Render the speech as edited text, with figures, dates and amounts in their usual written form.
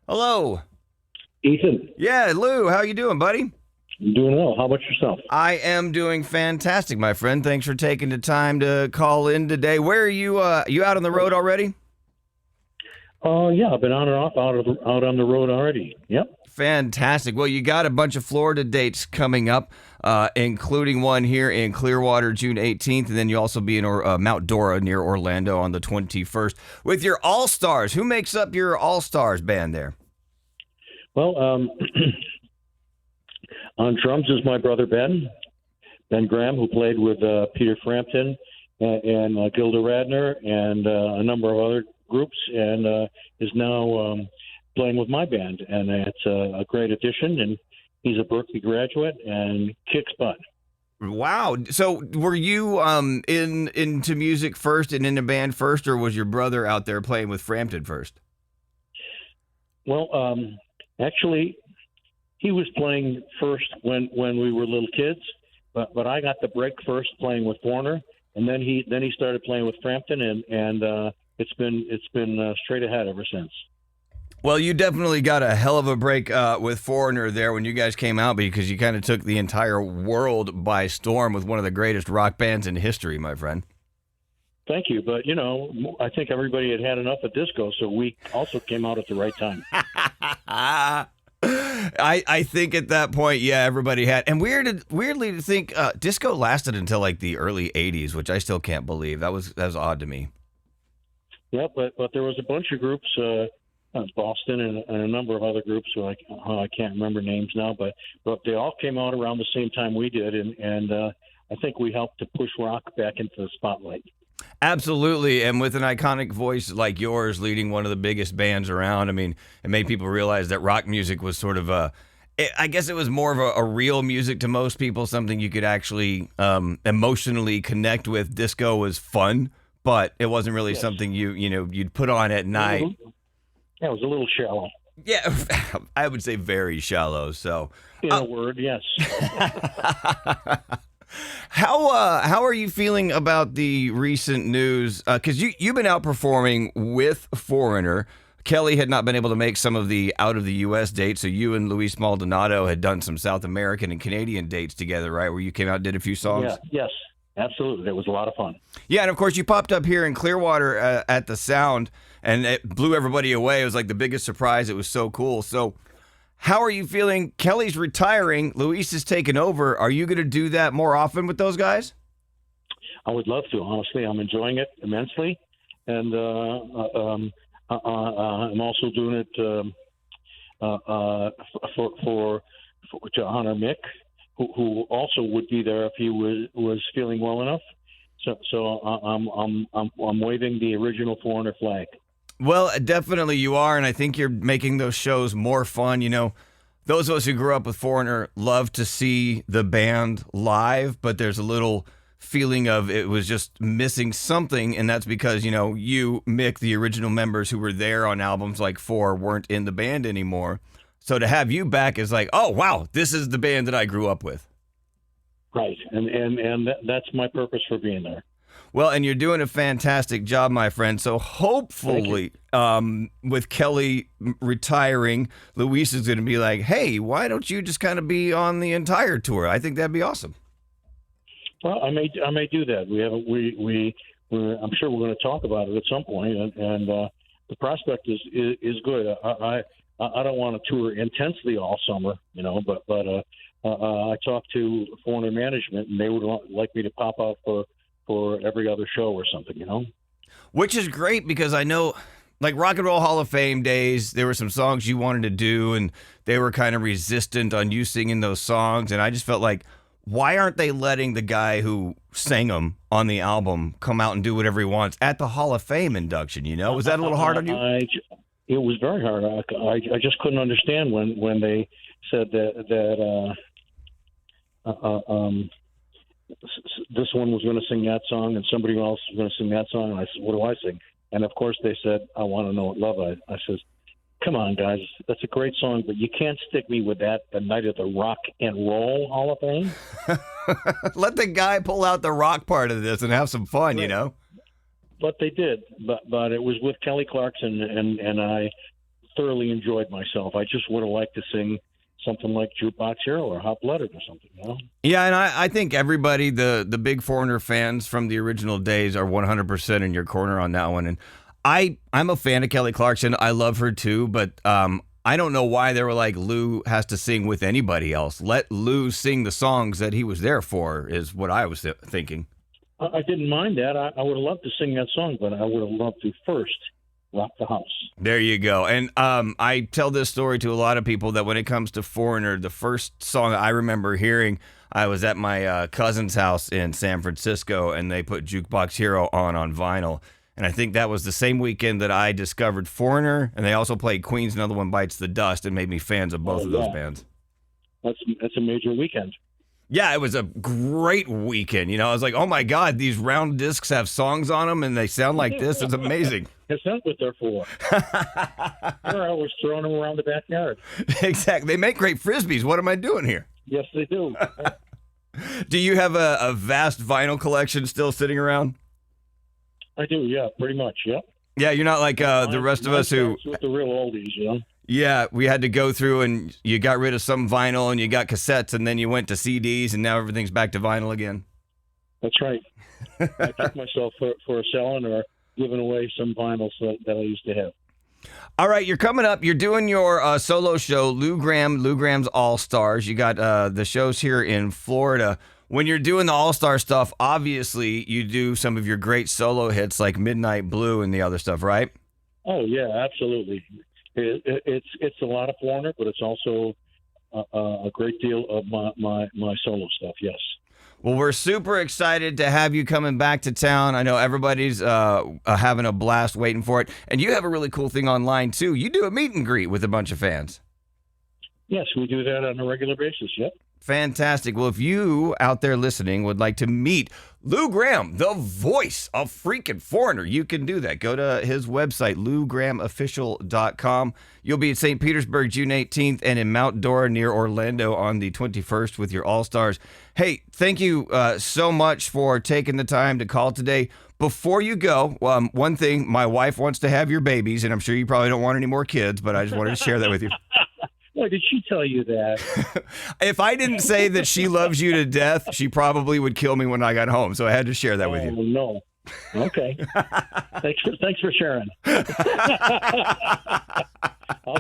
Hello. Ethan, Yeah, Lou, how you doing, buddy? I'm doing well. How about yourself? I am doing fantastic, my friend. Thanks for taking the time to call in today. Where are you? You out on the road already? Yeah, I've been on and off out on the road already. Yep. Fantastic. Well, you got a bunch of Florida dates coming up, including one here in Clearwater, June 18th, and then you'll also be in Mount Dora near Orlando on the 21st with your All-Stars. Who makes up your All-Stars band there? Well, on drums is my brother Ben Graham, who played with Peter Frampton and Gilda Radner and a number of other groups, and is now playing with my band. And it's a great addition, and he's a Berkeley graduate and kicks butt. Wow. So were you into music first and in the band first, or was your brother out there playing with Frampton first? Well, actually, he was playing first when we were little kids, but I got the break first playing with Foreigner, and then he started playing with Frampton, and it's been straight ahead ever since. Well, you definitely got a hell of a break with Foreigner there when you guys came out, because you kind of took the entire world by storm with one of the greatest rock bands in history, my friend. Thank you, but I think everybody had enough of disco, so we also came out at the right time. I think at that point, yeah, everybody had. And weirdly to think, disco lasted until like the early '80s, which I still can't believe. That was odd to me. Yeah, but there was a bunch of groups, Boston and a number of other groups. So I can't remember names now, but they all came out around the same time we did, and I think we helped to push rock back into the spotlight. Absolutely, and with an iconic voice like yours leading one of the biggest bands around, I mean, it made people realize that rock music was sort of I guess it was more of a real music to most people, something you could actually emotionally connect with. Disco was fun, but it wasn't really something you'd put on at night. Yeah, it was a little shallow. Yeah, I would say very shallow. So, in a word, yes. How are you feeling about the recent news? Because you've been out performing with Foreigner. Kelly had not been able to make some of the out of the U.S. dates, so you and Luis Maldonado had done some South American and Canadian dates together, right? Where you came out and did a few songs. Yeah, yes, absolutely. It was a lot of fun. Yeah, and of course you popped up here in Clearwater at the Sound, and it blew everybody away. It was like the biggest surprise. It was so cool. So, how are you feeling? Kelly's retiring. Luis is taking over. Are you going to do that more often with those guys? I would love to. Honestly, I'm enjoying it immensely, and I'm also doing it for to honor Mick, who also would be there if he was feeling well enough. So I'm waving the original Foreigner flag. Well, definitely you are, and I think you're making those shows more fun. You know, those of us who grew up with Foreigner love to see the band live, but there's a little feeling of it was just missing something, and that's because, you, Mick, the original members who were there on albums like 4 weren't in the band anymore. So to have you back is like, oh, wow, this is the band that I grew up with. Right, and that's my purpose for being there. Well, and you're doing a fantastic job, my friend. So hopefully, with Kelly retiring, Luis is going to be like, hey, why don't you just kind of be on the entire tour? I think that'd be awesome. Well, I may do that. I'm sure we're going to talk about it at some point, and the prospect is good. I don't want to tour intensely all summer, but I talked to Foreigner management, and they would like me to pop out for every other show or something, Which is great, because I know, like Rock and Roll Hall of Fame days, there were some songs you wanted to do, and they were kind of resistant on you singing those songs, and I just felt like, why aren't they letting the guy who sang them on the album come out and do whatever he wants at the Hall of Fame induction, Was that a little hard on you? It was very hard. I just couldn't understand when they said that this one was going to sing that song and somebody else was going to sing that song. And I said, what do I sing? And, of course, they said, I Want to Know What Love. I said, come on, guys. That's a great song, but you can't stick me with that the night of the Rock and Roll Hall of Fame. Let the guy pull out the rock part of this and have some fun, But they did. But it was with Kelly Clarkson, and I thoroughly enjoyed myself. I just would have liked to sing something like Jukebox Hero or Hot Blooded or something, you know? Yeah, and I think everybody, the big Foreigner fans from the original days, are 100% in your corner on that one. And I'm a fan of Kelly Clarkson. I love her too, but I don't know why they were like, Lou has to sing with anybody else. Let Lou sing the songs that he was there for, is what I was thinking. I didn't mind that. I would have loved to sing that song, but I would have loved to first rock the house. There you go. And I tell this story to a lot of people that when it comes to Foreigner, the first song I remember hearing, I was at my cousin's house in San Francisco, and they put Jukebox Hero on vinyl. And I think that was the same weekend that I discovered Foreigner, and they also played Queen's Another One Bites the Dust and made me fans of both of those bands. That's a major weekend. Yeah, it was a great weekend. You know, I was like, oh my God, these round discs have songs on them and they sound like this. It's amazing. That's not what they're for. I was throwing them around the backyard. Exactly. They make great Frisbees. What am I doing here? Yes, they do. Do you have a vast vinyl collection still sitting around? I do, yeah, pretty much, yeah. Yeah, you're not like the rest of us who... with the real oldies, you know? Yeah, we had to go through and you got rid of some vinyl and you got cassettes and then you went to CDs and now everything's back to vinyl again. That's right. I took myself for selling or giving away some vinyls that I used to have. All right, you're coming up. You're doing your solo show, Lou Gramm's All-Stars. You got the shows here in Florida. When you're doing the All-Star stuff, obviously you do some of your great solo hits like Midnight Blue and the other stuff, right? Oh, yeah, absolutely. It's a lot of Foreigner, but it's also a great deal of my solo stuff, yes. Well, we're super excited to have you coming back to town. I know everybody's having a blast waiting for it. And you have a really cool thing online, too. You do a meet and greet with a bunch of fans. Yes, we do that on a regular basis, yep. Fantastic. Well, if you out there listening would like to meet Lou Gramm, the voice of freaking Foreigner, you can do that. Go to his website, lougrammofficial.com. You'll be at St. Petersburg June 18th and in Mount Dora near Orlando on the 21st with your All-Stars. Hey, thank you so much for taking the time to call today. Before you go, one thing, my wife wants to have your babies, and I'm sure you probably don't want any more kids, but I just wanted to share that with you. Why did she tell you that? If I didn't say that she loves you to death, she probably would kill me when I got home. So I had to share that with you. Oh, no. Okay. Thanks for sharing. I'll